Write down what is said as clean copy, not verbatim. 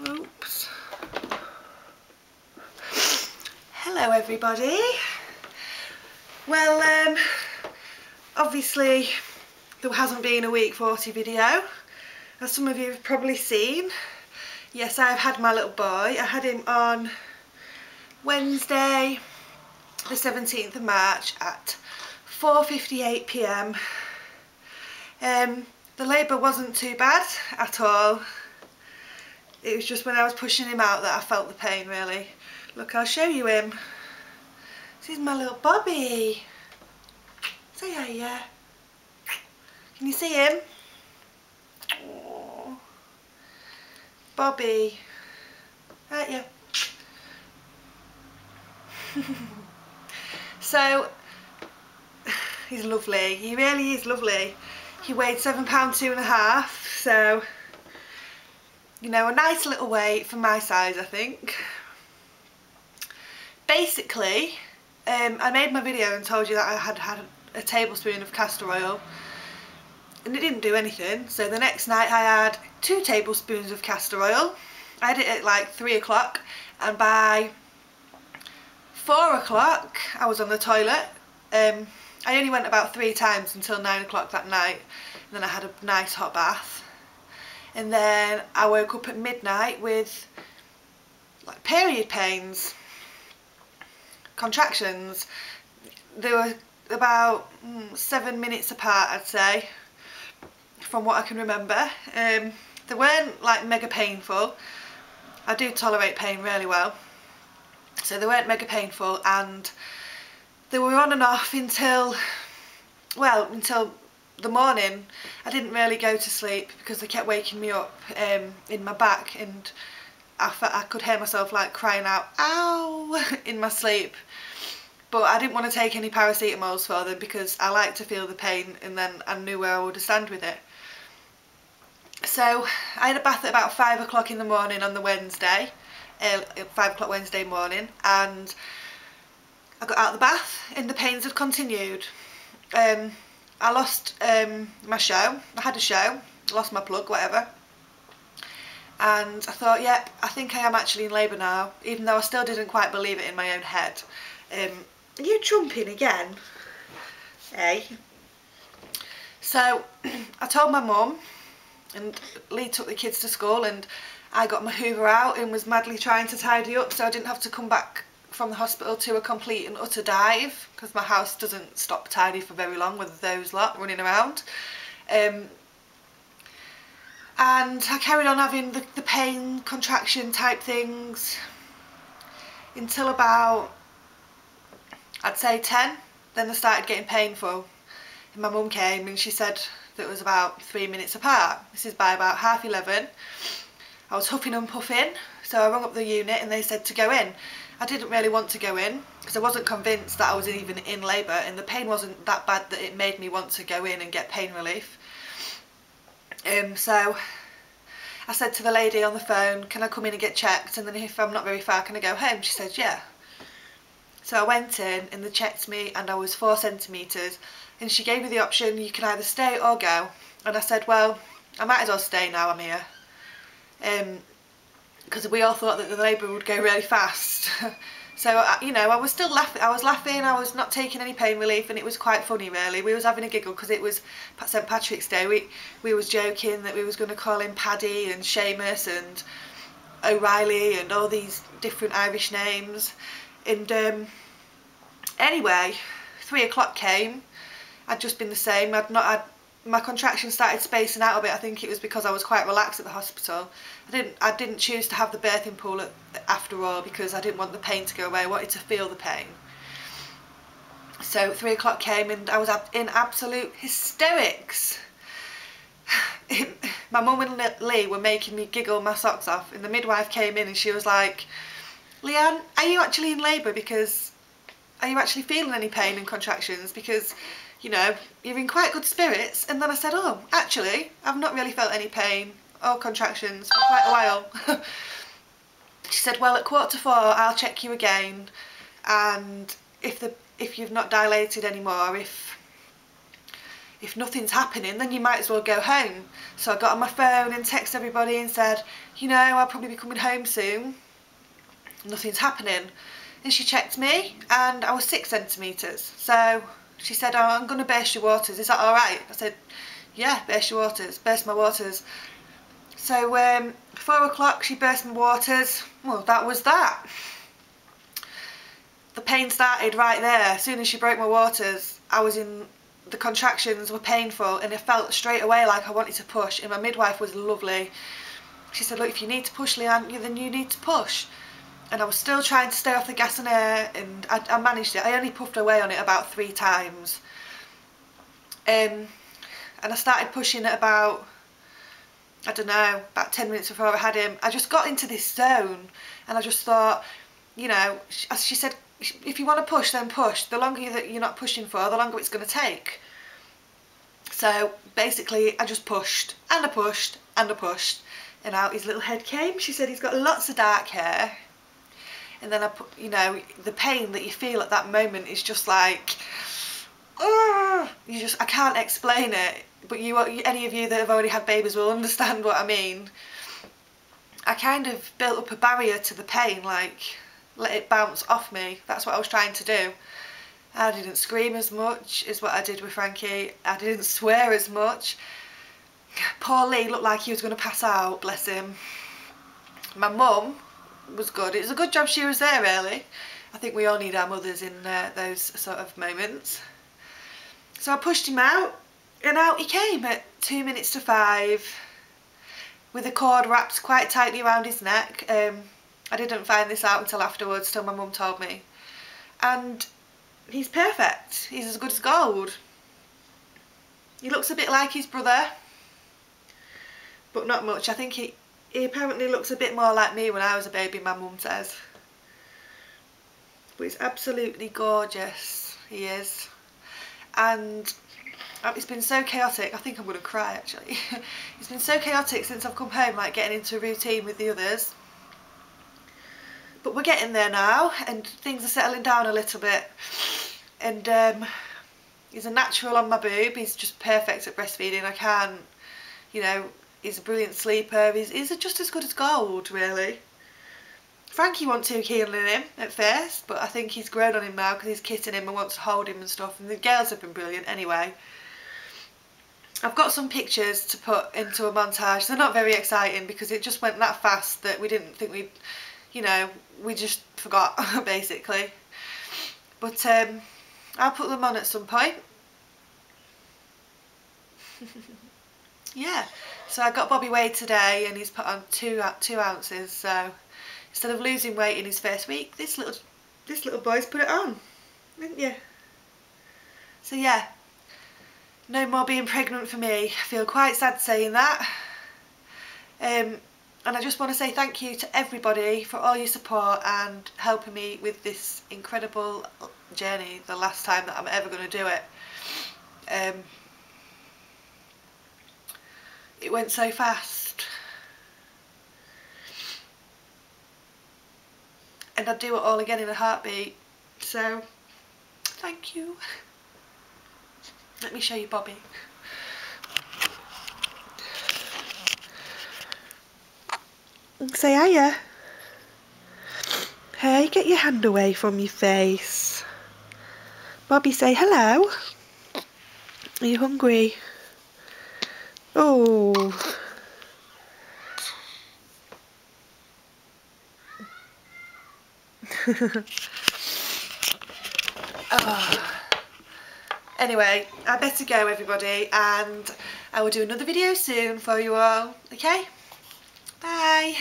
Oops. Hello everybody. Well, obviously there hasn't been a week 40 video, as some of you have probably seen. Yes, I've had my little boy. I had him on Wednesday the 17th of March at 4:58 p.m. The labour wasn't too bad at all. It was just when I was pushing him out that I felt the pain, really. Look, I'll show you him. This is my little Bobby. Say hi, yeah. Can you see him? Aww. Bobby. Right, yeah. So, he's lovely. He really is lovely. He weighed £7 2½, so, you know, a nice little weight for my size, I think. Basically, I made my video and told you that I had had a tablespoon of castor oil and it didn't do anything. So the next night I had 2 tablespoons of castor oil. I had it at like 3 o'clock, and by 4 o'clock I was on the toilet. I only went about 3 times until 9 o'clock that night, and then I had a nice hot bath. And then I woke up at midnight with like period pains, contractions. They were about 7 minutes apart, I'd say, from what I can remember. They weren't like mega painful. I do tolerate pain really well, so they weren't mega painful, and they were on and off until, well, until the morning. I didn't really go to sleep because they kept waking me up in my back, and I could hear myself like crying out, ow, in my sleep. But I didn't want to take any paracetamols for them because I like to feel the pain, and then I knew where I would stand with it. So I had a bath at about 5 o'clock in the morning on the Wednesday, 5 o'clock Wednesday morning, and I got out of the bath and the pains had continued. I lost my show. I had a show, lost my plug, whatever. And I thought, yep, I think I am actually in labour now, even though I still didn't quite believe it in my own head. Are you jumping again? Hey. So I told my mum, and Lee took the kids to school, and I got my hoover out and was madly trying to tidy up so I didn't have to come back from the hospital to a complete and utter dive, because my house doesn't stop tidy for very long with those lot running around. And I carried on having the pain, contraction type things until about, I'd say 10. Then I started getting painful, and my mum came and she said that it was about 3 minutes apart. This is by about 11:30. I was huffing and puffing, so I rang up the unit and they said to go in. I didn't really want to go in because I wasn't convinced that I was even in labour, and the pain wasn't that bad that it made me want to go in and get pain relief. So I said to the lady on the phone, can I come in and get checked, and then if I'm not very far, can I go home? She said yeah. So I went in and they checked me and I was 4 centimetres, and she gave me the option, you can either stay or go. And I said, well, I might as well stay now I'm here. Because we all thought that the labour would go really fast. So, you know, I was still laughing, I was not taking any pain relief, and it was quite funny really. We was having a giggle because it was St Patrick's Day. We was joking that we was going to call him Paddy and Seamus and O'Reilly and all these different Irish names. And anyway, 3 o'clock came. I'd just been the same. My contractions started spacing out a bit. I think it was because I was quite relaxed at the hospital. I didn't choose to have the birthing pool after all because I didn't want the pain to go away. I wanted to feel the pain. So 3 o'clock came and I was in absolute hysterics. My mum and Lee were making me giggle my socks off, and the midwife came in and she was like, Leanne, are you actually in labour? Because are you actually feeling any pain and contractions? Because, you know, you're in quite good spirits. And then I said, oh, actually, I've not really felt any pain or contractions for quite a while. She said, well, at 3:45 I'll check you again, and if you've not dilated anymore, if if nothing's happening, then you might as well go home. So I got on my phone and texted everybody and said, you know, I'll probably be coming home soon. Nothing's happening. And she checked me and I was 6 centimetres. So she said, oh, I'm going to burst your waters. Is that all right? I said, yeah, burst your waters. Burst my waters. So 4 o'clock she burst my waters. Well, that was that. The pain started right there. As soon as she broke my waters, the contractions were painful and it felt straight away like I wanted to push, and my midwife was lovely. She said, look, if you need to push, Leanne, then you need to push. And I was still trying to stay off the gas and air, and I managed it. I only puffed away on it about 3 times. And I started pushing at about, I don't know, about 10 minutes before I had him. I just got into this zone and I just thought, you know, as she said, if you want to push, then push. The longer that you're not pushing for, the longer it's going to take. So basically I just pushed and I pushed and I pushed, and out his little head came. She said he's got lots of dark hair. And then I put, you know, the pain that you feel at that moment is just like, oh, I can't explain it. But any of you that have already had babies will understand what I mean. I kind of built up a barrier to the pain, like let it bounce off me. That's what I was trying to do. I didn't scream as much as what I did with Frankie. I didn't swear as much. Poor Lee looked like he was going to pass out, bless him. My mum was good. It was a good job she was there, really. I think we all need our mothers in those sort of moments. So I pushed him out, and out he came at 2 minutes to 5 with a cord wrapped quite tightly around his neck. I didn't find this out until afterwards, till my mum told me. And he's perfect. He's as good as gold. He looks a bit like his brother, but not much. I think he apparently looks a bit more like me when I was a baby, my mum says. But he's absolutely gorgeous, he is. And it's been so chaotic. I think I'm going to cry, actually. It's been so chaotic since I've come home, like getting into a routine with the others. But we're getting there now, and things are settling down a little bit. And he's a natural on my boob. He's just perfect at breastfeeding. I can't, you know, he's a brilliant sleeper. He's just as good as gold, really. Frankie wasn't too keen on him at first, but I think he's grown on him now because he's kissing him and wants to hold him and stuff. And the girls have been brilliant anyway. I've got some pictures to put into a montage. They're not very exciting because it just went that fast that we didn't think we'd, you know, we just forgot, basically. But I'll put them on at some point. Yeah, so I got Bobby weighed today and he's put on 2 ounces, so instead of losing weight in his first week, this little boy's put it on, didn't you? So yeah, no more being pregnant for me. I feel quite sad saying that. And I just want to say thank you to everybody for all your support and helping me with this incredible journey, the last time that I'm ever going to do it. It went so fast. And I'd do it all again in a heartbeat. So, thank you. Let me show you Bobby. Say hiya. Hey, get your hand away from your face. Bobby, say hello. Are you hungry? Oh. Oh. Anyway, I better go, everybody, and I will do another video soon for you all. Okay? Bye.